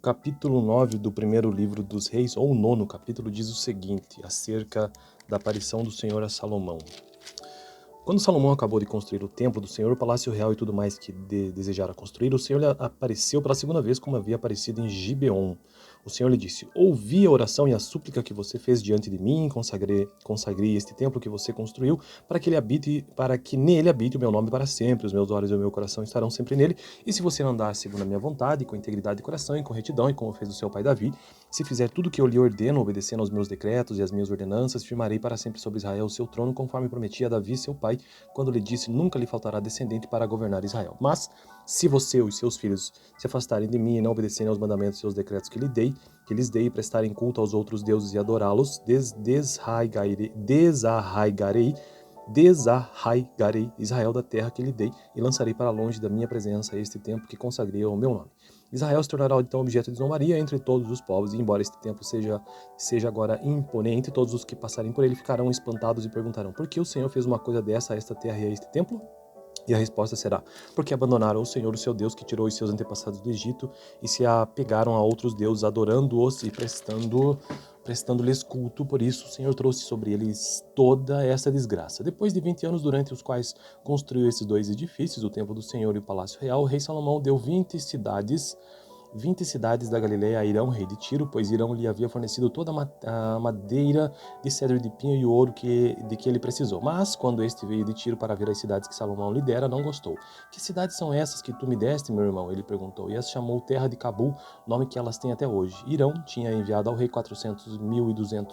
Capítulo 9 do primeiro livro dos Reis, ou o nono capítulo, diz o seguinte, acerca da aparição do Senhor a Salomão. Quando Salomão acabou de construir o templo do Senhor, o palácio real e tudo mais que desejara construir, o Senhor lhe apareceu pela segunda vez como havia aparecido em Gibeon. O Senhor lhe disse: ouvi a oração e a súplica que você fez diante de mim, consagrei este templo que você construiu, para que nele habite o meu nome para sempre. Os meus olhos e o meu coração estarão sempre nele. E se você andar segundo a minha vontade, com integridade de coração e com retidão, e como fez o seu pai Davi, se fizer tudo o que eu lhe ordeno, obedecendo aos meus decretos e às minhas ordenanças, firmarei para sempre sobre Israel o seu trono, conforme prometi a Davi, seu pai, quando lhe disse: nunca lhe faltará descendente para governar Israel. Mas, se você e os seus filhos se afastarem de mim e não obedecerem aos mandamentos e aos decretos que lhes dei, e prestarem culto aos outros deuses e adorá-los, desarraigarei Israel da terra que lhe dei e lançarei para longe da minha presença este templo que consagrei ao meu nome. Israel se tornará então objeto de zombaria entre todos os povos, e embora este templo seja agora imponente, todos os que passarem por ele ficarão espantados e perguntarão: por que o Senhor fez uma coisa dessa a esta terra e a este templo? E a resposta será: porque abandonaram o Senhor, o seu Deus, que tirou os seus antepassados do Egito, e se apegaram a outros deuses, adorando-os e prestando-lhes culto. Por isso o Senhor trouxe sobre eles toda essa desgraça. Depois de 20 anos, durante os quais construiu esses dois edifícios, o templo do Senhor e o palácio real, o rei Salomão deu 20 cidades da Galileia a Irão, rei de Tiro, pois Irão lhe havia fornecido toda a madeira de cedro e de pinho e o ouro de que ele precisou. Mas, quando este veio de Tiro para ver as cidades que Salomão lhe dera, não gostou. Que cidades são essas que tu me deste, meu irmão? Ele perguntou, e as chamou Terra de Cabul, nome que elas têm até hoje. Irão tinha enviado ao rei 400.200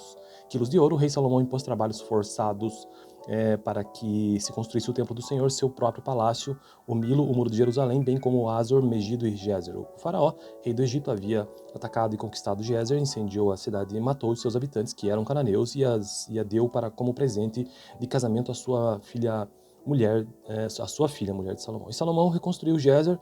quilos de ouro. O rei Salomão impôs trabalhos forçados para que se construísse o templo do Senhor, seu próprio palácio, o Milo, o muro de Jerusalém, bem como Azor, Megido e Gézer. O faraó, rei do Egito, havia atacado e conquistado Gézer, incendiou a cidade e matou os seus habitantes, que eram cananeus, e a deu como presente de casamento à sua filha mulher de Salomão. E Salomão reconstruiu Gézer.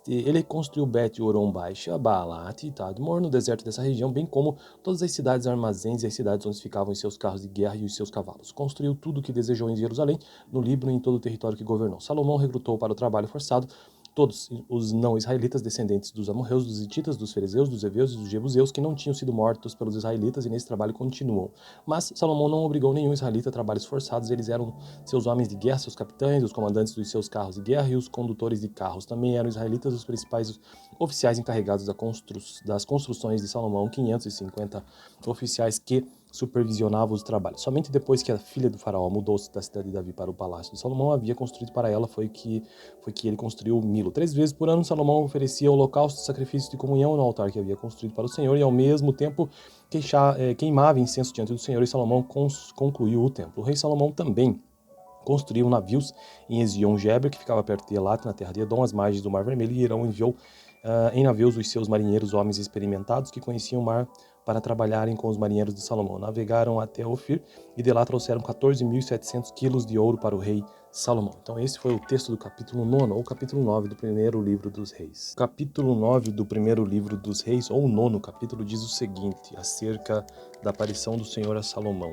Ele construiu Bet-Horon Baixa, Baalat e Tadmor no deserto dessa região, bem como todas as cidades armazéns e as cidades onde ficavam os seus carros de guerra e os seus cavalos. Construiu tudo o que desejou em Jerusalém, no Líbano e em todo o território que governou. Salomão recrutou para o trabalho forçado todos os não-israelitas, descendentes dos amorreus, dos hititas, dos ferezeus, dos heveus e dos jebuseus, que não tinham sido mortos pelos israelitas, e nesse trabalho continuam. Mas Salomão não obrigou nenhum israelita a trabalhos forçados. Eles eram seus homens de guerra, seus capitães, os comandantes dos seus carros de guerra e os condutores de carros. Também eram israelitas os principais oficiais encarregados das construções de Salomão, 550 oficiais que supervisionava os trabalhos. Somente depois que a filha do faraó mudou-se da cidade de Davi para o palácio de Salomão, havia construído para ela, foi que ele construiu o Milo. 3 vezes por ano, Salomão oferecia holocaustos, sacrifícios de comunhão no altar que havia construído para o Senhor, e ao mesmo tempo queimava incenso diante do Senhor, e Salomão concluiu o templo. O rei Salomão também construiu navios em Ezion-Geber, que ficava perto de Elat, na terra de Edom, às margens do Mar Vermelho, e Irão enviou em navios os seus marinheiros, homens experimentados que conheciam o mar, para trabalharem com os marinheiros de Salomão. Navegaram até Ofir e de lá trouxeram 14.700 quilos de ouro para o rei Salomão. Então esse foi o texto do capítulo 9, ou capítulo 9 do primeiro livro dos Reis. Capítulo 9 do primeiro livro dos Reis, ou o nono capítulo, diz o seguinte, acerca da aparição do Senhor a Salomão.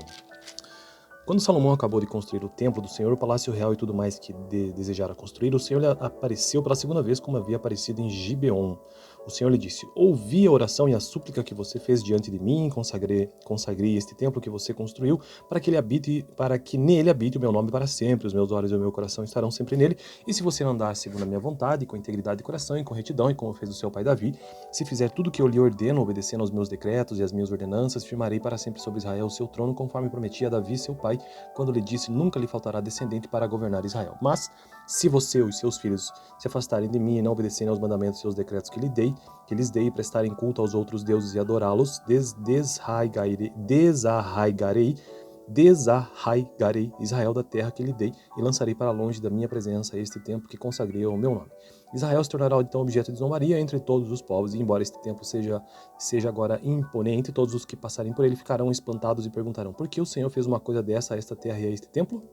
Quando Salomão acabou de construir o templo do Senhor, o palácio real e tudo mais que desejara construir, o Senhor lhe apareceu pela segunda vez como havia aparecido em Gibeon. O Senhor lhe disse: ouvi a oração e a súplica que você fez diante de mim, consagrei este templo que você construiu, para que nele habite o meu nome para sempre. Os meus olhos e o meu coração estarão sempre nele. E se você andar segundo a minha vontade, com integridade de coração e com retidão, e como fez o seu pai Davi, se fizer tudo o que eu lhe ordeno, obedecendo aos meus decretos e às minhas ordenanças, firmarei para sempre sobre Israel o seu trono, conforme prometi a Davi, seu pai, quando lhe disse: nunca lhe faltará descendente para governar Israel. Mas, se você e os seus filhos se afastarem de mim e não obedecerem aos mandamentos e aos decretos que lhes dei, e prestarem culto aos outros deuses e adorá-los, desarraigarei Israel da terra que lhe dei e lançarei para longe da minha presença este templo que consagrei ao meu nome. Israel se tornará então objeto de zombaria entre todos os povos, e embora este templo seja agora imponente, todos os que passarem por ele ficarão espantados e perguntarão: por que o Senhor fez uma coisa dessa a esta terra e a este templo?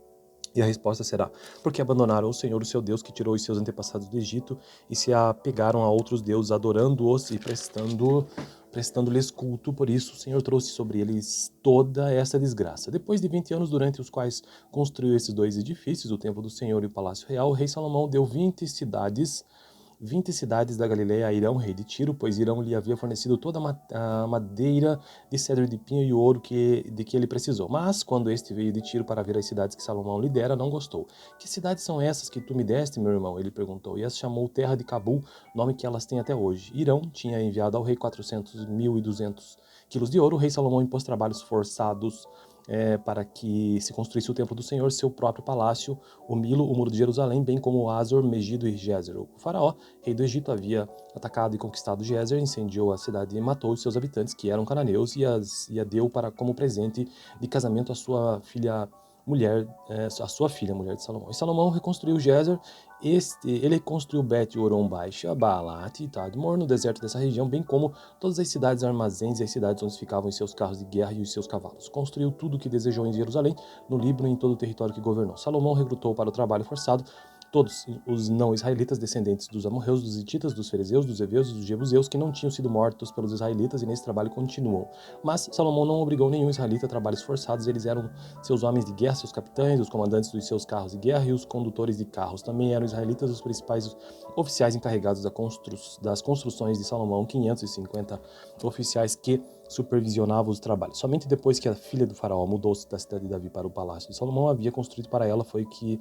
E a resposta será: porque abandonaram o Senhor, o seu Deus, que tirou os seus antepassados do Egito, e se apegaram a outros deuses, adorando-os e prestando-lhes culto. Por isso o Senhor trouxe sobre eles toda essa desgraça. Depois de 20 anos, durante os quais construiu esses dois edifícios, o templo do Senhor e o palácio real, o rei Salomão deu 20 cidades 20 cidades da Galileia a Irão, rei de Tiro, pois Irão lhe havia fornecido toda a madeira de cedro de pinho e o ouro de que ele precisou. Mas, quando este veio de Tiro para ver as cidades que Salomão lhe dera, não gostou. Que cidades são essas que tu me deste, meu irmão? Ele perguntou, e as chamou Terra de Cabul, nome que elas têm até hoje. Irão tinha enviado ao rei 400.200 quilos de ouro. O rei Salomão impôs trabalhos forçados para que se construísse o templo do Senhor, seu próprio palácio, o Milo, o muro de Jerusalém, bem como Azor, Megido e Gézer. O faraó, rei do Egito, havia atacado e conquistado Gézer, incendiou a cidade e matou os seus habitantes, que eram cananeus, e a deu como presente de casamento à sua filha mulher, mulher de Salomão. E Salomão reconstruiu Gézer. Ele construiu Bet-Horon Baixa, Baalat e Tadmor no deserto dessa região, bem como todas as cidades armazéns e as cidades onde ficavam os seus carros de guerra e os seus cavalos. Construiu tudo o que desejou em Jerusalém, no Líbano e em todo o território que governou. Salomão recrutou para o trabalho forçado todos os não-israelitas, descendentes dos amorreus, dos hititas, dos fariseus, dos heveus e dos jebuseus, que não tinham sido mortos pelos israelitas e nesse trabalho continuam. Mas Salomão não obrigou nenhum israelita a trabalhos forçados. Eles eram seus homens de guerra, seus capitães, os comandantes dos seus carros de guerra e os condutores de carros. Também eram israelitas os principais oficiais encarregados das construções de Salomão, 550 oficiais que supervisionavam os trabalhos. Somente depois que a filha do faraó mudou-se da cidade de Davi para o palácio de Salomão, havia construído para ela, foi que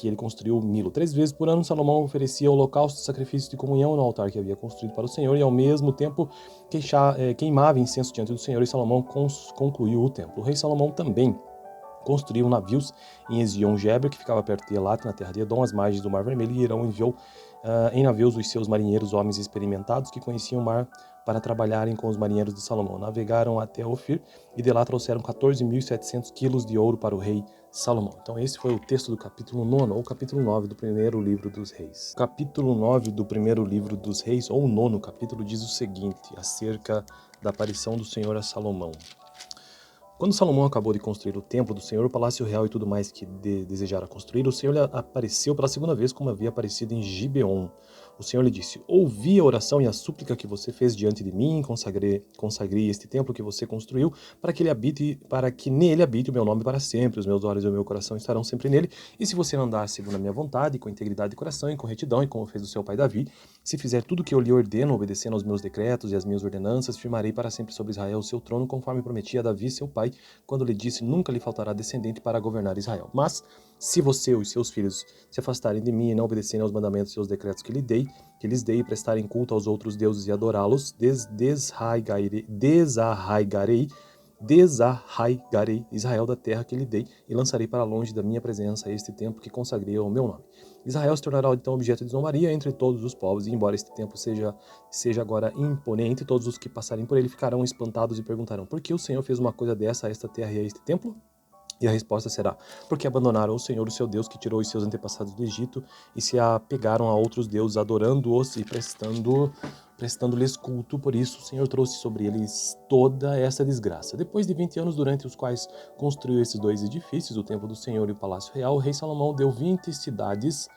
ele construiu Milo. 3 vezes por ano, Salomão oferecia holocaustos, sacrifícios de comunhão no altar que havia construído para o Senhor e, ao mesmo tempo, queimava incenso diante do Senhor, e Salomão concluiu o templo. O rei Salomão também construiu navios em Ezion-Geber, que ficava perto de Elat, na terra de Edom, às margens do Mar Vermelho, e Irão enviou em navios os seus marinheiros, homens experimentados, que conheciam o mar, para trabalharem com os marinheiros de Salomão. Navegaram até Ofir e de lá trouxeram 14.700 quilos de ouro para o rei Salomão. Então esse foi o texto do capítulo 9, ou capítulo 9 do primeiro livro dos reis. O capítulo 9 do primeiro livro dos reis, ou o 9º capítulo, diz o seguinte, acerca da aparição do Senhor a Salomão. Quando Salomão acabou de construir o templo do Senhor, o palácio real e tudo mais que desejara construir, o Senhor lhe apareceu pela segunda vez, como havia aparecido em Gibeon. O Senhor lhe disse, ouvi a oração e a súplica que você fez diante de mim, consagrei este templo que você construiu, para que nele habite o meu nome para sempre. Os meus olhos e o meu coração estarão sempre nele. E se você andar segundo a minha vontade, com integridade de coração e com retidão, e como fez o seu pai Davi, se fizer tudo o que eu lhe ordeno, obedecendo aos meus decretos e às minhas ordenanças, firmarei para sempre sobre Israel o seu trono, conforme prometi a Davi, seu pai, quando lhe disse, nunca lhe faltará descendente para governar Israel. Mas, se você e os seus filhos se afastarem de mim e não obedecerem aos mandamentos e aos decretos que lhes dei, e prestarem culto aos outros deuses e adorá-los, desarraigarei Israel da terra que lhe dei e lançarei para longe da minha presença este templo que consagrei ao meu nome. Israel se tornará então objeto de zombaria entre todos os povos, e embora este templo seja agora imponente, todos os que passarem por ele ficarão espantados e perguntarão, por que o Senhor fez uma coisa dessa a esta terra e a este templo? E a resposta será, porque abandonaram o Senhor, o seu Deus, que tirou os seus antepassados do Egito, e se apegaram a outros deuses, adorando-os e prestando-lhes culto. Por isso o Senhor trouxe sobre eles toda essa desgraça. Depois de 20 anos, durante os quais construiu esses 2 edifícios, o templo do Senhor e o palácio real, o rei Salomão deu 20 cidades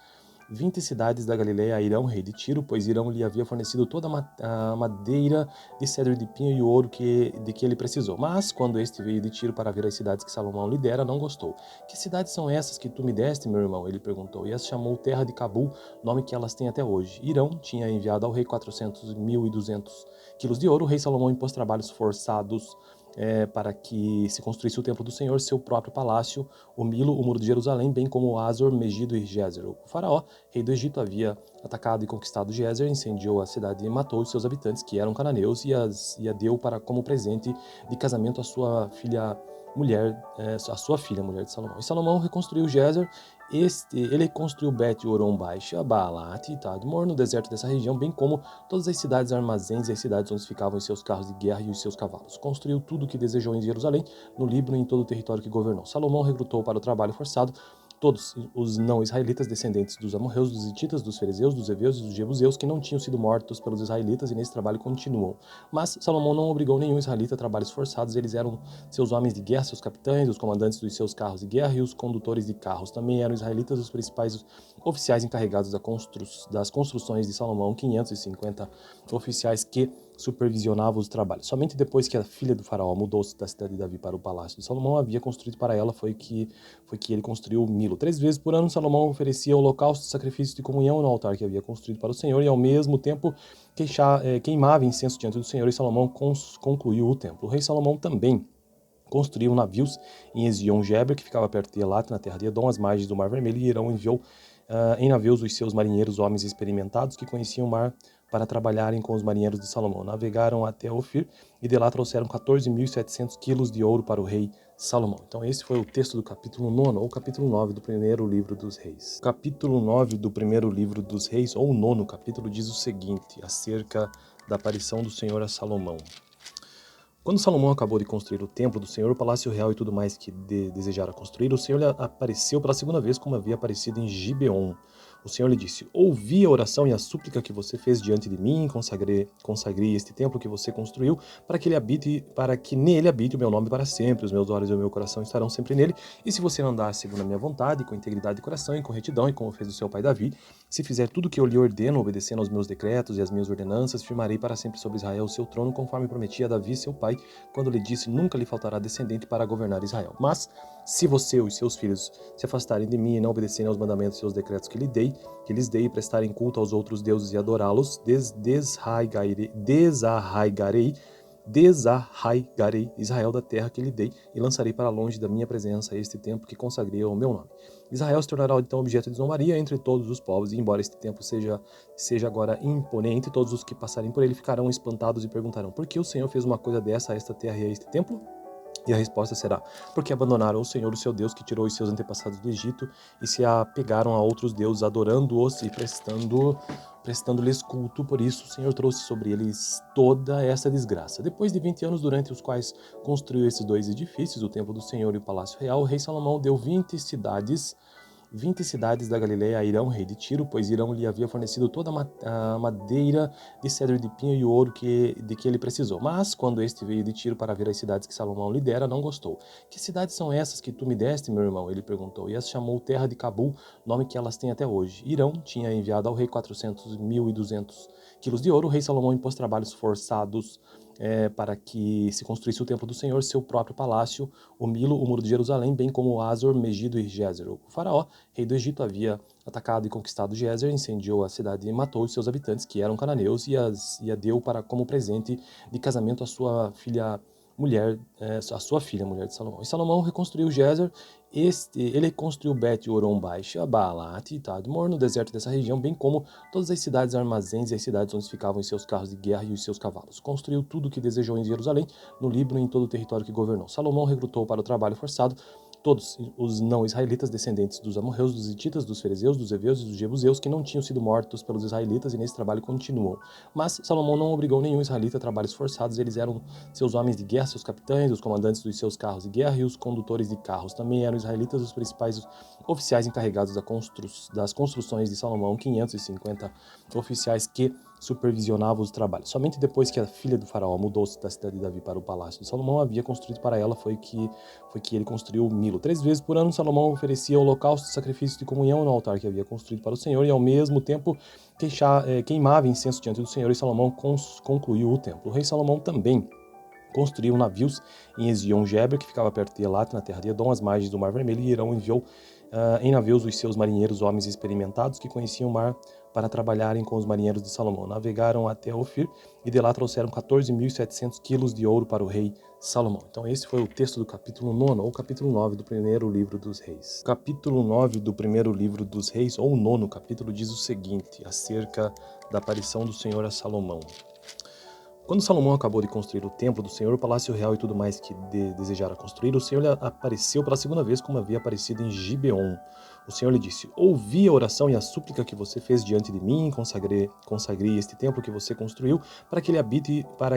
da Galileia a Irão, rei de Tiro, pois Irão lhe havia fornecido toda a madeira de cedro de pinho e o ouro de que ele precisou. Mas, quando este veio de Tiro para ver as cidades que Salomão lhe dera, não gostou. Que cidades são essas que tu me deste, meu irmão? Ele perguntou, e as chamou Terra de Cabul, nome que elas têm até hoje. Irão tinha enviado ao rei 400.200 quilos de ouro. O rei Salomão impôs trabalhos forçados para que se construísse o templo do Senhor, seu próprio palácio, o Milo, o muro de Jerusalém, bem como Azor, Megido e Gézer. O faraó, rei do Egito, havia atacado e conquistado Gézer, incendiou a cidade e matou os seus habitantes, que eram cananeus, e a deu como presente de casamento à sua filha mulher de Salomão. E Salomão reconstruiu Gézer. Ele construiu Bet-Horon Baixa, Baalat e Tadmor no deserto dessa região, bem como todas as cidades armazéns e as cidades onde ficavam os seus carros de guerra e os seus cavalos. Construiu tudo o que desejou em Jerusalém, no Líbano e em todo o território que governou. Salomão recrutou para o trabalho forçado todos os não-israelitas, descendentes dos amorreus, dos hititas, dos fariseus, dos heveus e dos jebuseus, que não tinham sido mortos pelos israelitas e nesse trabalho continuam. Mas Salomão não obrigou nenhum israelita a trabalhos forçados. Eles eram seus homens de guerra, seus capitães, os comandantes dos seus carros de guerra e os condutores de carros. Também eram israelitas os principais oficiais encarregados das construções de Salomão, 550 oficiais que supervisionava os trabalhos. Somente depois que a filha do faraó mudou-se da cidade de Davi para o palácio de Salomão, havia construído para ela foi que ele construiu Milo. 3 vezes por ano, Salomão oferecia holocaustos e sacrifícios de comunhão no altar que havia construído para o Senhor e, ao mesmo tempo, queimava incenso diante do Senhor, e Salomão concluiu o templo. O rei Salomão também construiu navios em Ezion-Geber, que ficava perto de Elat, na terra de Edom, às margens do Mar Vermelho, e Irão enviou em navios os seus marinheiros, homens experimentados que conheciam o mar, para trabalharem com os marinheiros de Salomão. Navegaram até Ofir e de lá trouxeram 14.700 quilos de ouro para o rei Salomão. Então esse foi o texto do capítulo 9, ou capítulo 9 do primeiro livro dos reis. O capítulo 9 do primeiro livro dos reis, ou o 9º capítulo, diz o seguinte, acerca da aparição do Senhor a Salomão. Quando Salomão acabou de construir o templo do Senhor, o palácio real e tudo mais que desejara construir, o Senhor lhe apareceu pela segunda vez, como havia aparecido em Gibeon. O Senhor lhe disse: ouvi a oração e a súplica que você fez diante de mim, consagrei este templo que você construiu, para que nele habite o meu nome para sempre. Os meus olhos e o meu coração estarão sempre nele. E se você andar segundo a minha vontade, com integridade de coração e com retidão, e como fez o seu pai Davi, se fizer tudo o que eu lhe ordeno, obedecendo aos meus decretos e às minhas ordenanças, firmarei para sempre sobre Israel o seu trono, conforme prometi a Davi, seu pai, quando lhe disse: nunca lhe faltará descendente para governar Israel. Mas, se você e os seus filhos se afastarem de mim e não obedecerem aos mandamentos e seus decretos que lhes dei, e prestarem culto aos outros deuses e adorá-los, desarraigarei Israel da terra que lhe dei, e lançarei para longe da minha presença este templo que consagrei ao meu nome. Israel se tornará então objeto de zombaria entre todos os povos, e embora este templo seja agora imponente, todos os que passarem por ele ficarão espantados e perguntarão: por que o Senhor fez uma coisa dessa a esta terra e a este templo? E a resposta será: porque abandonaram o Senhor, o seu Deus, que tirou os seus antepassados do Egito, e se apegaram a outros deuses, adorando-os e prestando-lhes culto. Por isso o Senhor trouxe sobre eles toda essa desgraça. Depois de 20 anos, durante os quais construiu esses dois edifícios, o templo do Senhor e o palácio real, o rei Salomão deu 20 cidades da Galileia a Irão, rei de Tiro, pois Irão lhe havia fornecido toda a madeira de cedro de pinho e o ouro de que ele precisou. Mas, quando este veio de Tiro para ver as cidades que Salomão lhe dera, não gostou. Que cidades são essas que tu me deste, meu irmão? Ele perguntou, e as chamou Terra de Cabul, nome que elas têm até hoje. Irão tinha enviado ao rei 400.200 quilos de ouro. O rei Salomão impôs trabalhos forçados para que se construísse o templo do Senhor, seu próprio palácio, o Milo, o muro de Jerusalém, bem como Azor, Megido e Gézer. O faraó, rei do Egito, havia atacado e conquistado Gézer, incendiou a cidade e matou os seus habitantes, que eram cananeus, e a deu como presente de casamento à sua filha mulher de Salomão. E Salomão reconstruiu Gézer. Ele construiu Bet-Horon Baixa, Baalat e Tadmor no deserto dessa região, bem como todas as cidades armazéns e as cidades onde ficavam os seus carros de guerra e os seus cavalos. Construiu tudo o que desejou em Jerusalém, no Líbano e em todo o território que governou. Salomão recrutou para o trabalho forçado todos os não-israelitas, descendentes dos amorreus, dos hititas, dos ferezeus, dos heveus e dos jebuseus, que não tinham sido mortos pelos israelitas, e nesse trabalho continuam. Mas Salomão não obrigou nenhum israelita a trabalhos forçados. Eles eram seus homens de guerra, seus capitães, os comandantes dos seus carros de guerra e os condutores de carros. Também eram israelitas os principais oficiais encarregados das construções de Salomão, 550 oficiais que supervisionavam os trabalhos. Somente depois que a filha do faraó mudou-se da cidade de Davi para o palácio de Salomão, havia construído para ela foi que ele construiu Milo. 3 vezes por ano, Salomão oferecia holocaustos e sacrifícios de comunhão no altar que havia construído para o Senhor, e ao mesmo tempo queimava incenso diante do Senhor, e Salomão concluiu o templo. O rei Salomão também construiu navios em Ezion-Geber, que ficava perto de Elat, na terra de Edom, às margens do Mar Vermelho, e Irão enviou em navios os seus marinheiros, homens experimentados que conheciam o mar, para trabalharem com os marinheiros de Salomão. Navegaram até Ofir e de lá trouxeram 14.700 quilos de ouro para o rei Salomão. Então esse foi o texto do capítulo 9, ou capítulo 9 do primeiro livro dos reis. O capítulo 9 do primeiro livro dos reis, ou o 9º capítulo, diz o seguinte, acerca da aparição do Senhor a Salomão. Quando Salomão acabou de construir o templo do Senhor, o palácio real e tudo mais que desejara construir, o Senhor lhe apareceu pela segunda vez, como havia aparecido em Gibeon. O Senhor lhe disse: ouvi a oração e a súplica que você fez diante de mim, consagrei este templo que você construiu, para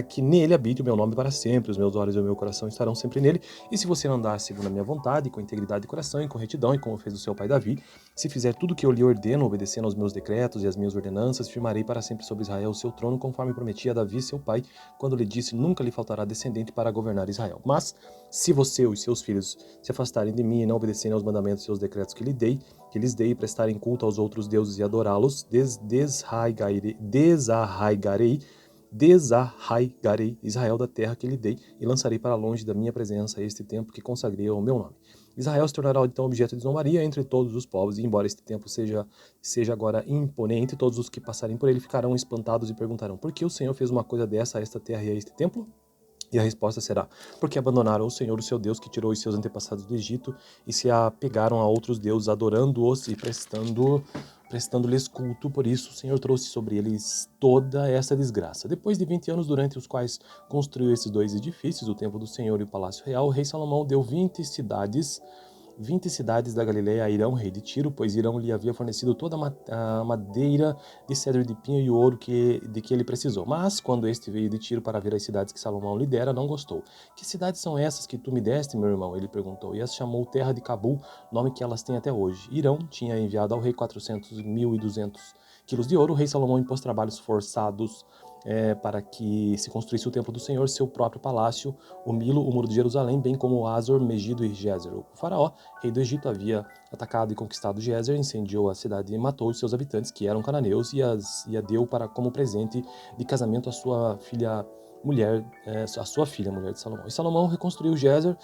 que nele habite o meu nome para sempre. Os meus olhos e o meu coração estarão sempre nele. E se você andar segundo a minha vontade, com integridade de coração e com retidão, e como fez o seu pai Davi, se fizer tudo o que eu lhe ordeno, obedecendo aos meus decretos e às minhas ordenanças, firmarei para sempre sobre Israel o seu trono, conforme prometi a Davi, seu pai, quando lhe disse: nunca lhe faltará descendente para governar Israel. Mas, se você e os seus filhos se afastarem de mim e não obedecerem aos mandamentos e seus decretos que lhes dei, e prestarem culto aos outros deuses e adorá-los, desarraigarei Israel da terra que lhe dei e lançarei para longe da minha presença este templo que consagrei ao meu nome. Israel se tornará então objeto de zombaria entre todos os povos, e embora este templo seja agora imponente, todos os que passarem por ele ficarão espantados e perguntarão: por que o Senhor fez uma coisa dessa a esta terra e a este templo? E a resposta será: porque abandonaram o Senhor, o seu Deus, que tirou os seus antepassados do Egito, e se apegaram a outros deuses, adorando-os e prestando-lhes culto. Por isso o Senhor trouxe sobre eles toda essa desgraça. Depois de 20 anos, durante os quais construiu esses dois edifícios, o templo do Senhor e o palácio real, o rei Salomão deu 20 cidades da Galileia a Irão, rei de Tiro, pois Irão lhe havia fornecido toda a madeira de cedro de pinho e o ouro de que ele precisou. Mas, quando este veio de Tiro para ver as cidades que Salomão lhe dera, não gostou. Que cidades são essas que tu me deste, meu irmão? Ele perguntou, e as chamou Terra de Cabul, nome que elas têm até hoje. Irão tinha enviado ao rei 400.200 quilos de ouro. O rei Salomão impôs trabalhos forçados para que se construísse o templo do Senhor, seu próprio palácio, o Milo, o muro de Jerusalém, bem como Azor, Megido e Gézer. O faraó, rei do Egito, havia atacado e conquistado Gézer, incendiou a cidade e matou os seus habitantes, que eram cananeus, e a deu como presente de casamento à sua filha mulher de Salomão. E Salomão reconstruiu Gézer.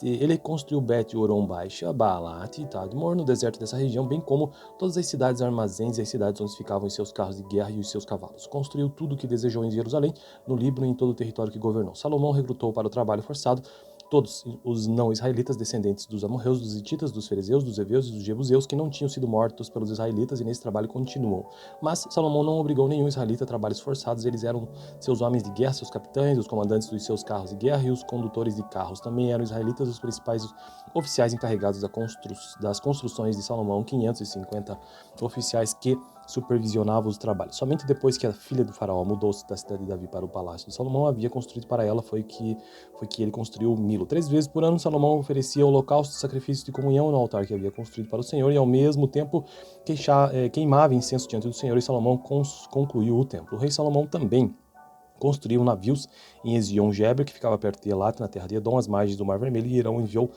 Ele construiu Bet-Horon Baixa, Baalat e Tadmor no deserto dessa região, bem como todas as cidades armazéns e as cidades onde ficavam os seus carros de guerra e os seus cavalos. Construiu tudo o que desejou em Jerusalém, no Líbano e em todo o território que governou. Salomão recrutou para o trabalho forçado todos os não-israelitas, descendentes dos amorreus, dos hititas, dos ferezeus, dos heveus e dos jebuseus, que não tinham sido mortos pelos israelitas, e nesse trabalho continuam. Mas Salomão não obrigou nenhum israelita a trabalhos forçados. Eles eram seus homens de guerra, seus capitães, os comandantes dos seus carros de guerra e os condutores de carros. Também eram israelitas os principais oficiais encarregados das construções de Salomão, 550 oficiais que supervisionavam os trabalhos. Somente depois que a filha do faraó mudou-se da cidade de Davi para o palácio de Salomão, havia construído para ela, foi que ele construiu o Milo. 3 vezes por ano, Salomão oferecia holocaustos, sacrifícios de comunhão no altar que havia construído para o Senhor, e ao mesmo tempo queimava incenso diante do Senhor, e Salomão concluiu o templo. O rei Salomão também construiu navios em Ezion-Geber, que ficava perto de Elat, na terra de Edom, às margens do Mar Vermelho, e Irão enviou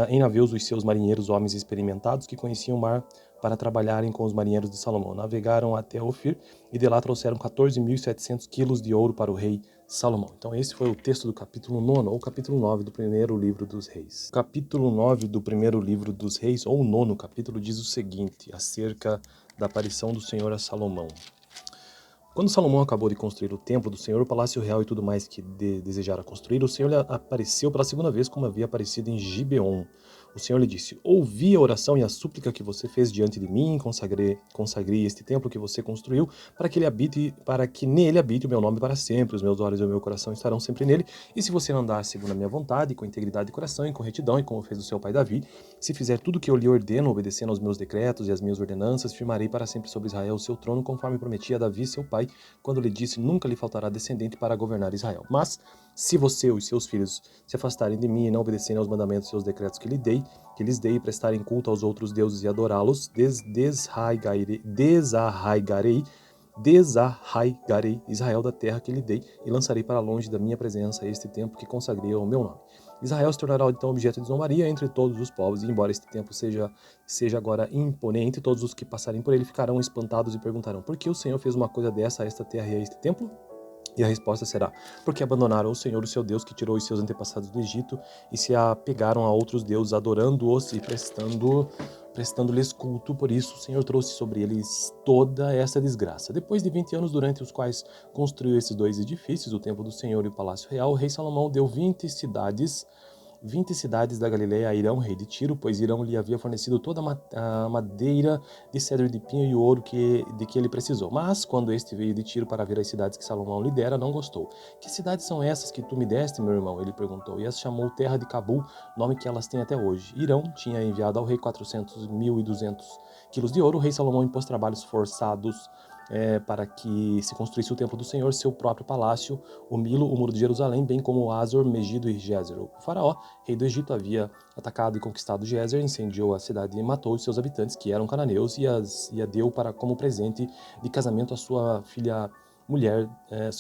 em navios os seus marinheiros, homens experimentados, que conheciam o mar, para trabalharem com os marinheiros de Salomão. Navegaram até Ofir e de lá trouxeram 14.700 quilos de ouro para o rei Salomão. Então esse foi o texto do capítulo 9, ou capítulo 9 do primeiro livro dos reis. O capítulo 9 do primeiro livro dos reis, ou o 9º capítulo, diz o seguinte, acerca da aparição do Senhor a Salomão. Quando Salomão acabou de construir o templo do Senhor, o palácio real e tudo mais que desejara construir, o Senhor lhe apareceu pela segunda vez, como havia aparecido em Gibeon. O Senhor lhe disse, ouvi a oração e a súplica que você fez diante de mim, consagrei este templo que você construiu, para que nele habite o meu nome para sempre. Os meus olhos e o meu coração estarão sempre nele. E se você andar segundo a minha vontade, com integridade de coração e com retidão, e como fez o seu pai Davi, se fizer tudo o que eu lhe ordeno, obedecendo aos meus decretos e às minhas ordenanças, firmarei para sempre sobre Israel o seu trono, conforme prometi a Davi, seu pai, quando lhe disse, nunca lhe faltará descendente para governar Israel. Mas, se você e os seus filhos se afastarem de mim e não obedecerem aos mandamentos e aos decretos que lhes dei, e prestarem culto aos outros deuses e adorá-los, desarraigarei Israel da terra que lhe dei e lançarei para longe da minha presença este templo que consagrei ao meu nome. Israel se tornará então objeto de zombaria entre todos os povos, e embora este templo seja agora imponente, todos os que passarem por ele ficarão espantados e perguntarão: por que o Senhor fez uma coisa dessa a esta terra e a este templo? E a resposta será: porque abandonaram o Senhor, o seu Deus, que tirou os seus antepassados do Egito, e se apegaram a outros deuses, adorando-os e prestando-lhes culto. Por isso o Senhor trouxe sobre eles toda essa desgraça. Depois de 20 anos, durante os quais construiu esses dois edifícios, o templo do Senhor e o palácio real, o rei Salomão deu 20 cidades da Galileia a Irão, rei de Tiro, pois Irão lhe havia fornecido toda a madeira de cedro de pinho e o ouro de que ele precisou. Mas, quando este veio de Tiro para ver as cidades que Salomão lhe dera, não gostou. Que cidades são essas que tu me deste, meu irmão? Ele perguntou, e as chamou Terra de Cabul, nome que elas têm até hoje. Irão tinha enviado ao rei 400.200 quilos de ouro. O rei Salomão impôs trabalhos forçados para que se construísse o templo do Senhor, seu próprio palácio, o Milo, o muro de Jerusalém, bem como Azor, Megido e Gézer. O faraó, rei do Egito, havia atacado e conquistado Gézer, incendiou a cidade e matou os seus habitantes, que eram cananeus, e a deu como presente de casamento à sua filha mulher,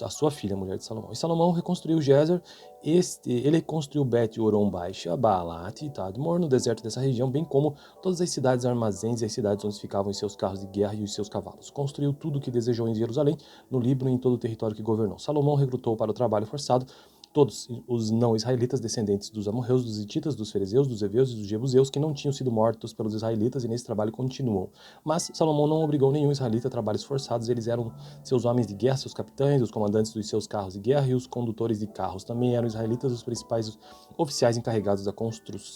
a sua filha, mulher de Salomão. E Salomão reconstruiu Gezer, ele construiu Bet-Horon Baixa, Baalat e Tadmor no deserto dessa região, bem como todas as cidades armazéns e as cidades onde ficavam os seus carros de guerra e os seus cavalos. Construiu tudo o que desejou em Jerusalém, no Líbano e em todo o território que governou. Salomão recrutou para o trabalho forçado todos os não-israelitas descendentes dos amorreus, dos hititas, dos fariseus, dos heveus e dos jebuseus que não tinham sido mortos pelos israelitas e nesse trabalho continuam. Mas Salomão não obrigou nenhum israelita a trabalhos forçados, eles eram seus homens de guerra, seus capitães, os comandantes dos seus carros de guerra e os condutores de carros. Também eram israelitas os principais oficiais encarregados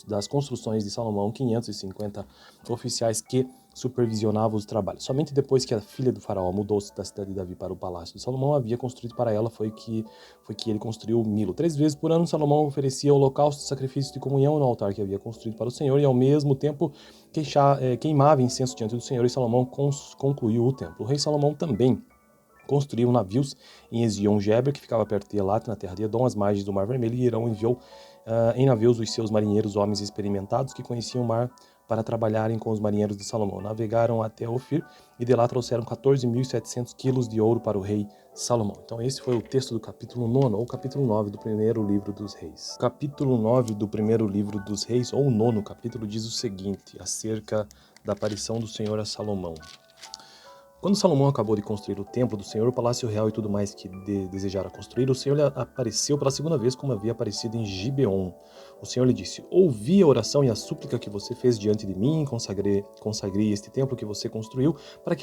das construções de Salomão, 550 oficiais que supervisionava os trabalhos. Somente depois que a filha do faraó mudou-se da cidade de Davi para o palácio de Salomão, havia construído para ela, foi que ele construiu Milo. 3 vezes por ano, Salomão oferecia holocausto e sacrifício de comunhão no altar que havia construído para o Senhor e, ao mesmo tempo, queimava incenso diante do Senhor, e Salomão concluiu o templo. O rei Salomão também construiu navios em Ezion-Geber, que ficava perto de Elat, na terra de Edom, às margens do Mar Vermelho, e Irão enviou em navios os seus marinheiros, homens experimentados, que conheciam o mar, para trabalharem com os marinheiros de Salomão. Navegaram até Ofir e de lá trouxeram 14.700 quilos de ouro para o rei Salomão. Então esse foi o texto do capítulo 9, ou capítulo 9 do primeiro livro dos reis. O capítulo 9 do primeiro livro dos reis, ou o 9º capítulo, diz o seguinte, acerca da aparição do Senhor a Salomão. Quando Salomão acabou de construir o templo do Senhor, o palácio real e tudo mais que desejara construir, o Senhor lhe apareceu pela segunda vez, como havia aparecido em Gibeon. O Senhor lhe disse: ouvi a oração e a súplica que você fez diante de mim, consagrei este templo que você construiu, para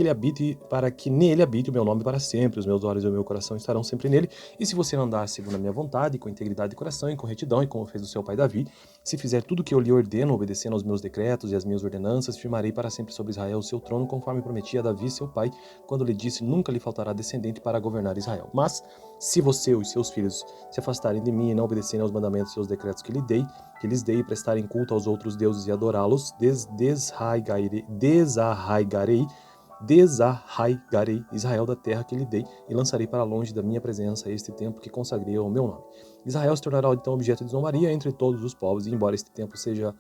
que nele habite o meu nome para sempre. Os meus olhos e o meu coração estarão sempre nele. E se você andar segundo a minha vontade, com integridade de coração e com retidão, e como fez o seu pai Davi, se fizer tudo o que eu lhe ordeno, obedecendo aos meus decretos e às minhas ordenanças, firmarei para sempre sobre Israel o seu trono, conforme prometi a Davi, seu pai, quando lhe disse: nunca lhe faltará descendente para governar Israel. Mas, se você e os seus filhos se afastarem de mim e não obedecerem aos mandamentos e aos decretos que lhes dei, e prestarem culto aos outros deuses e adorá-los, desarraigarei Israel da terra que lhe dei e lançarei para longe da minha presença este templo que consagrei ao meu nome. Israel se tornará então objeto de zombaria entre todos os povos, e embora este templo seja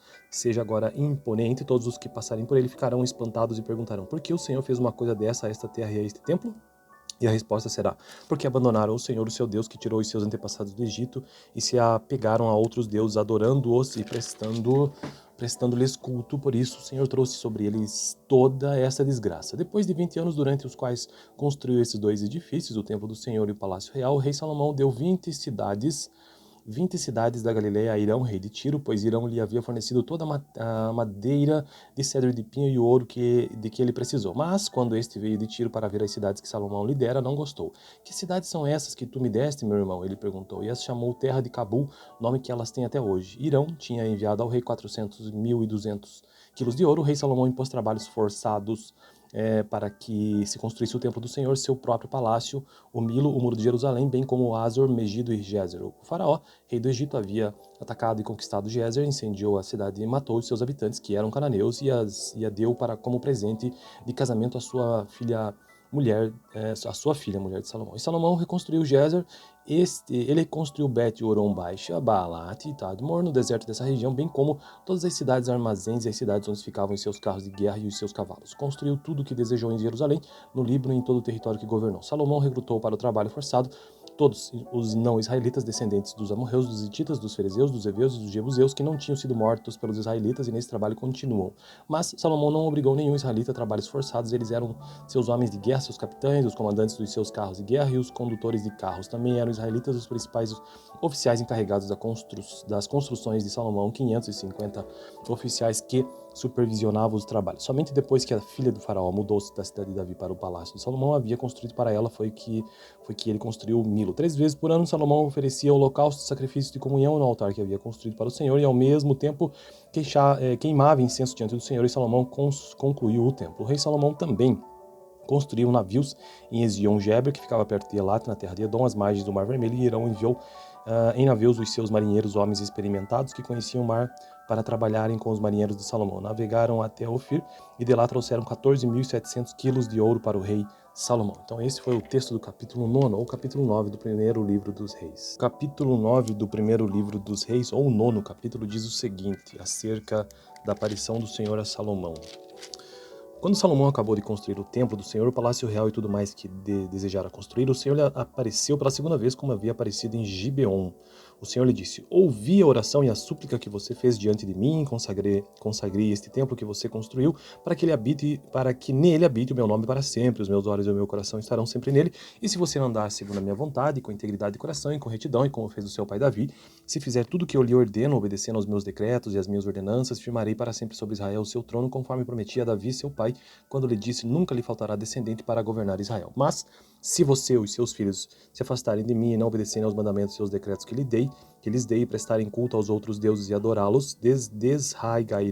agora imponente, todos os que passarem por ele ficarão espantados e perguntarão: por que o Senhor fez uma coisa dessa a esta terra e a este templo? E a resposta será: porque abandonaram o Senhor, o seu Deus, que tirou os seus antepassados do Egito, e se apegaram a outros deuses, adorando-os e prestando-lhes culto. Por isso o Senhor trouxe sobre eles toda essa desgraça. Depois de 20 anos, durante os quais construiu esses 2 edifícios, o templo do Senhor e o palácio real, o rei Salomão deu 20 cidades da Galileia a Irão, rei de Tiro, pois Irão lhe havia fornecido toda a madeira de cedro de pinho e o ouro de que ele precisou. Mas, quando este veio de Tiro para ver as cidades que Salomão lhe dera, não gostou. Que cidades são essas que tu me deste, meu irmão? Ele perguntou, e as chamou terra de Cabul, nome que elas têm até hoje. Irão tinha enviado ao rei 400.200 quilos de ouro. O rei Salomão impôs trabalhos forçados para que se construísse o templo do Senhor, seu próprio palácio, o Milo, o muro de Jerusalém, bem como Azor, Megido e Gezer. O faraó, rei do Egito, havia atacado e conquistado Gezer, incendiou a cidade e matou os seus habitantes, que eram cananeus, e a deu como presente de casamento à sua filha mulher de Salomão. E Salomão reconstruiu Gezer, ele construiu Bet-Horon Baixa, Baalat e Tadmor no deserto dessa região, bem como todas as cidades armazéns e as cidades onde ficavam os seus carros de guerra e os seus cavalos. Construiu tudo o que desejou em Jerusalém, no Líbano e em todo o território que governou. Salomão recrutou para o trabalho forçado todos os não-israelitas descendentes dos amorreus, dos hititas, dos fariseus, dos heveus e dos jebuseus que não tinham sido mortos pelos israelitas e nesse trabalho continuam. Mas Salomão não obrigou nenhum israelita a trabalhos forçados, eles eram seus homens de guerra, seus capitães, os comandantes dos seus carros de guerra e os condutores de carros. Também eram israelitas os principais oficiais encarregados das construções de Salomão, 550 oficiais que supervisionavam os trabalhos. Somente depois que a filha do faraó mudou-se da cidade de Davi para o palácio de Salomão, havia construído para ela, foi que ele construiu Milo. 3 vezes por ano, Salomão oferecia holocausto e sacrifício de comunhão no altar que havia construído para o Senhor, e ao mesmo tempo queimava incenso diante do Senhor, e Salomão concluiu o templo. O rei Salomão também construiu navios em Ezion-Geber, que ficava perto de Elat, na terra de Edom, às margens do Mar Vermelho, e Irão enviou em navios os seus marinheiros, homens experimentados, que conheciam o mar, para trabalharem com os marinheiros de Salomão. Navegaram até Ofir e de lá trouxeram 14.700 quilos de ouro para o rei Salomão. Então esse foi o texto do capítulo 9, ou capítulo 9 do primeiro livro dos reis. O capítulo 9 do primeiro livro dos reis, ou o 9º capítulo, diz o seguinte, acerca da aparição do Senhor a Salomão. Quando Salomão acabou de construir o templo do Senhor, o palácio real e tudo mais que desejara construir, o Senhor lhe apareceu pela segunda vez, como havia aparecido em Gibeon. O Senhor lhe disse: Ouvi a oração e a súplica que você fez diante de mim, consagrei este templo que você construiu, para que nele habite o meu nome para sempre. Os meus olhos e o meu coração estarão sempre nele. E se você andar segundo a minha vontade, com integridade de coração e com retidão, e como fez o seu pai Davi, se fizer tudo o que eu lhe ordeno, obedecendo aos meus decretos e às minhas ordenanças, firmarei para sempre sobre Israel o seu trono, conforme prometi a Davi, seu pai, quando lhe disse: Nunca lhe faltará descendente para governar Israel. Mas, se você e os seus filhos se afastarem de mim e não obedecerem aos mandamentos e aos decretos que lhes dei, e prestarem culto aos outros deuses e adorá-los, desarraigarei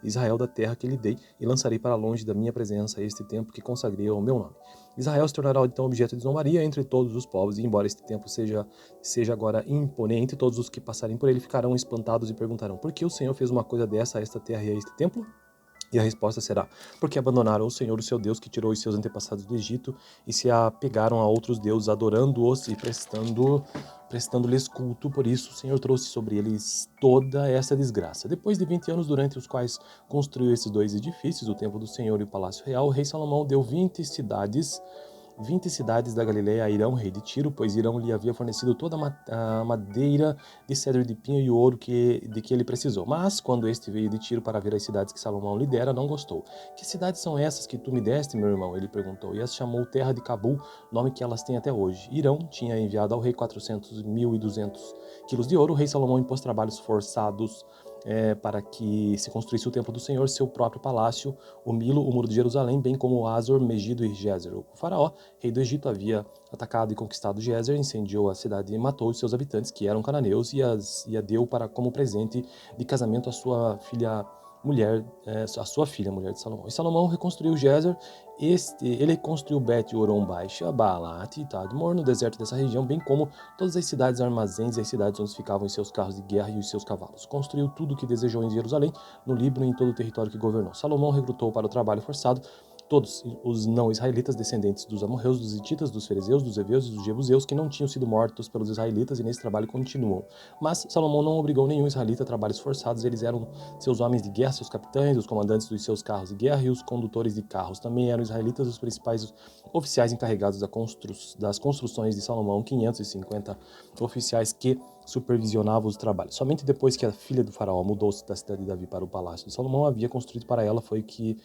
Israel da terra que lhe dei e lançarei para longe da minha presença este templo que consagrei ao meu nome. Israel se tornará então objeto de zombaria entre todos os povos, e embora este templo seja agora imponente, todos os que passarem por ele ficarão espantados e perguntarão: por que o Senhor fez uma coisa dessa a esta terra e a este templo? E a resposta será: porque abandonaram o Senhor, o seu Deus, que tirou os seus antepassados do Egito, e se apegaram a outros deuses, adorando-os e prestando-lhes culto. Por isso o Senhor trouxe sobre eles toda essa desgraça. Depois de 20 anos, durante os quais construiu esses dois edifícios, o templo do Senhor e o palácio real, o rei Salomão deu 20 cidades da Galileia a Irão, rei de Tiro, pois Irão lhe havia fornecido toda a madeira de cedro de pinho e o ouro de que ele precisou. Mas, quando este veio de Tiro para ver as cidades que Salomão lhe dera, não gostou. Que cidades são essas que tu me deste, meu irmão? Ele perguntou, e as chamou Terra de Cabul, nome que elas têm até hoje. Irão tinha enviado ao rei 400.200 quilos de ouro. O rei Salomão impôs trabalhos forçados para que se construísse o templo do Senhor, seu próprio palácio, o Milo, o muro de Jerusalém, bem como Azor, Megido e Gézer. O faraó, rei do Egito, havia atacado e conquistado Gézer, incendiou a cidade e matou os seus habitantes, que eram cananeus, e a deu como presente de casamento à sua filha mulher de Salomão. E Salomão reconstruiu Gézer. Ele construiu Bet-Horon Baixa, Baalat e Tadmor no deserto dessa região, bem como todas as cidades armazéns e as cidades onde ficavam os seus carros de guerra e os seus cavalos. Construiu tudo o que desejou em Jerusalém, no Líbano e em todo o território que governou. Salomão recrutou para o trabalho forçado todos os não-israelitas, descendentes dos amorreus, dos hititas, dos fariseus, dos heveus e dos jebuseus, que não tinham sido mortos pelos israelitas, e nesse trabalho continuam. Mas Salomão não obrigou nenhum israelita a trabalhos forçados. Eles eram seus homens de guerra, seus capitães, os comandantes dos seus carros de guerra e os condutores de carros. Também eram israelitas os principais oficiais encarregados das construções de Salomão, 550 oficiais que supervisionavam os trabalhos. Somente depois que a filha do faraó mudou-se da cidade de Davi para o palácio de Salomão, havia construído para ela, foi que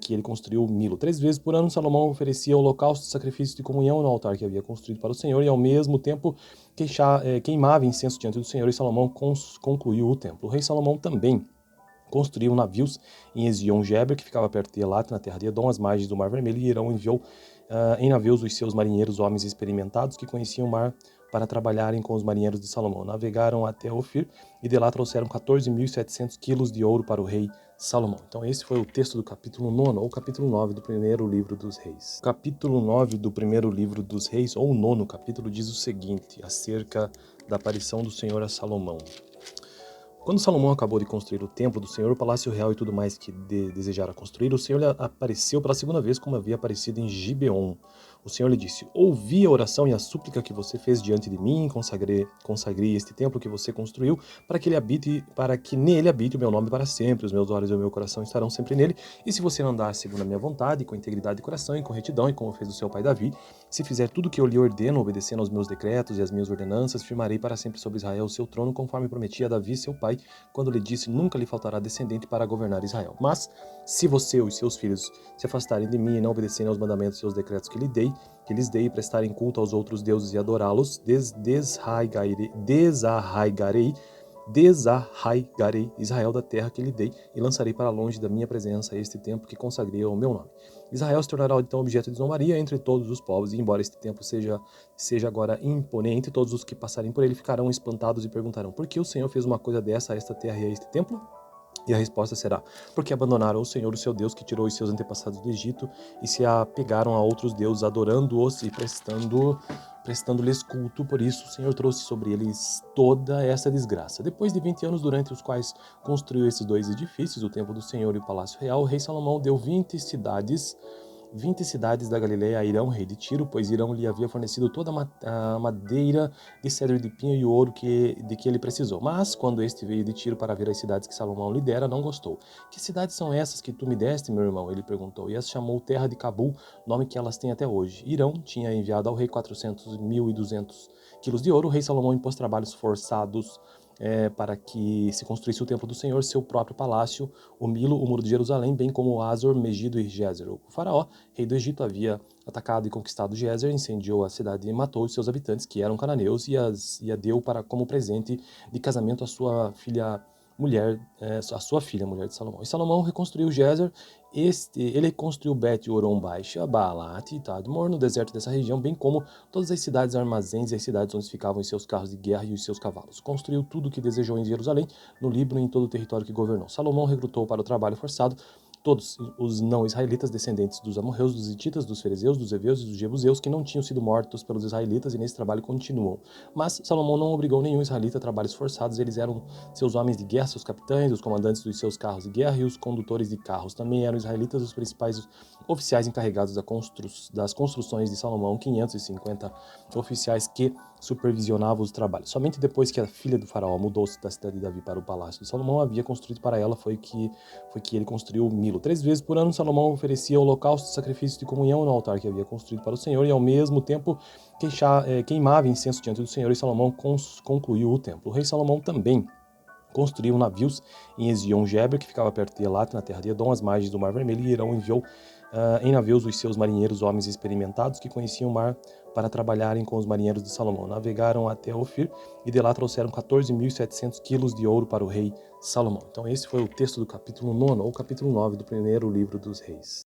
ele construiu o Milo. 3 vezes por ano, Salomão oferecia holocausto e sacrifício de comunhão no altar que havia construído para o Senhor, e ao mesmo tempo queimava incenso diante do Senhor, e Salomão concluiu o templo. O rei Salomão também construiu navios em Ezion-Geber, que ficava perto de Elat, na terra de Edom, às margens do Mar Vermelho, e Irão enviou em navios os seus marinheiros, homens experimentados, que conheciam o mar, para trabalharem com os marinheiros de Salomão. Navegaram até Ofir, e de lá trouxeram 14.700 quilos de ouro para o rei Salomão. Então esse foi o texto do capítulo 9, ou capítulo 9 do primeiro livro dos reis. O capítulo 9 do primeiro livro dos reis, ou o 9º capítulo, diz o seguinte, acerca da aparição do Senhor a Salomão. Quando Salomão acabou de construir o templo do Senhor, o palácio real e tudo mais que desejara construir, o Senhor lhe apareceu pela segunda vez, como havia aparecido em Gibeon. O Senhor lhe disse: Ouvi a oração e a súplica que você fez diante de mim, consagrei este templo que você construiu, para que nele habite o meu nome para sempre. Os meus olhos e o meu coração estarão sempre nele. E se você andar segundo a minha vontade, com integridade de coração e com retidão, e como fez o seu pai Davi, se fizer tudo o que eu lhe ordeno, obedecendo aos meus decretos e às minhas ordenanças, firmarei para sempre sobre Israel o seu trono, conforme prometi a Davi, seu pai, quando lhe disse: Nunca lhe faltará descendente para governar Israel. Mas, se você e os seus filhos se afastarem de mim e não obedecerem aos mandamentos e aos decretos que lhes dei, e prestarem culto aos outros deuses e adorá-los, desarraigarei Israel da terra que lhe dei e lançarei para longe da minha presença este templo que consagrei ao meu nome. Israel se tornará então objeto de zombaria entre todos os povos, e embora este templo seja agora imponente, todos os que passarem por ele ficarão espantados e perguntarão: por que o Senhor fez uma coisa dessa a esta terra e a este templo? E a resposta será: porque abandonaram o Senhor, o seu Deus, que tirou os seus antepassados do Egito, e se apegaram a outros deuses, adorando-os e prestando-lhes culto. Por isso o Senhor trouxe sobre eles toda essa desgraça. Depois de 20 anos, durante os quais construiu esses dois edifícios, o templo do Senhor e o palácio real, o rei Salomão deu 20 cidades 20 cidades da Galileia a Irão, rei de Tiro, pois Irão lhe havia fornecido toda a madeira de cedro de pinho e ouro de que ele precisou. Mas, quando este veio de Tiro para ver as cidades que Salomão lhe dera, não gostou. Que cidades são essas que tu me deste, meu irmão? Ele perguntou, e as chamou Terra de Cabul, nome que elas têm até hoje. Irão tinha enviado ao rei 400.200 quilos de ouro. O rei Salomão impôs trabalhos forçados para que se construísse o templo do Senhor, seu próprio palácio, o Milo, o muro de Jerusalém, bem como Azor, Megido e Gézer. O faraó, rei do Egito, havia atacado e conquistado Gézer, incendiou a cidade e matou os seus habitantes, que eram cananeus, e a deu como presente de casamento à sua filha mulher, a sua filha, mulher de Salomão. E Salomão reconstruiu Gézer. Ele construiu Bet-Horon Baixa, Baalat e Tadmor no deserto dessa região, bem como todas as cidades armazéns e as cidades onde ficavam os seus carros de guerra e os seus cavalos. Construiu tudo o que desejou em Jerusalém, no Líbano e em todo o território que governou. Salomão recrutou para o trabalho forçado todos os não-israelitas, descendentes dos amorreus, dos hititas, dos fariseus, dos heveus e dos jebuseus, que não tinham sido mortos pelos israelitas, e nesse trabalho continuam. Mas Salomão não obrigou nenhum israelita a trabalhos forçados. Eles eram seus homens de guerra, seus capitães, os comandantes dos seus carros de guerra e os condutores de carros. Também eram israelitas os principais oficiais encarregados das construções de Salomão, 550 oficiais que supervisionavam os trabalhos. Somente depois que a filha do faraó mudou-se da cidade de Davi para o palácio de Salomão, havia construído para ela, foi que ele construiu o Milo. 3 vezes por ano, Salomão oferecia holocaustos e sacrifícios de comunhão no altar que havia construído para o Senhor, e ao mesmo tempo queimava incenso diante do Senhor, e Salomão concluiu o templo. O rei Salomão também construiu navios em Ezion-Geber, que ficava perto de Elat, na terra de Edom, às margens do Mar Vermelho, e Irão enviou em navios os seus marinheiros, homens experimentados que conheciam o mar, para trabalharem com os marinheiros de Salomão. Navegaram até Ofir e de lá trouxeram 14.700 quilos de ouro para o rei Salomão. Então esse foi o texto do capítulo 9, ou capítulo 9 do primeiro livro dos reis.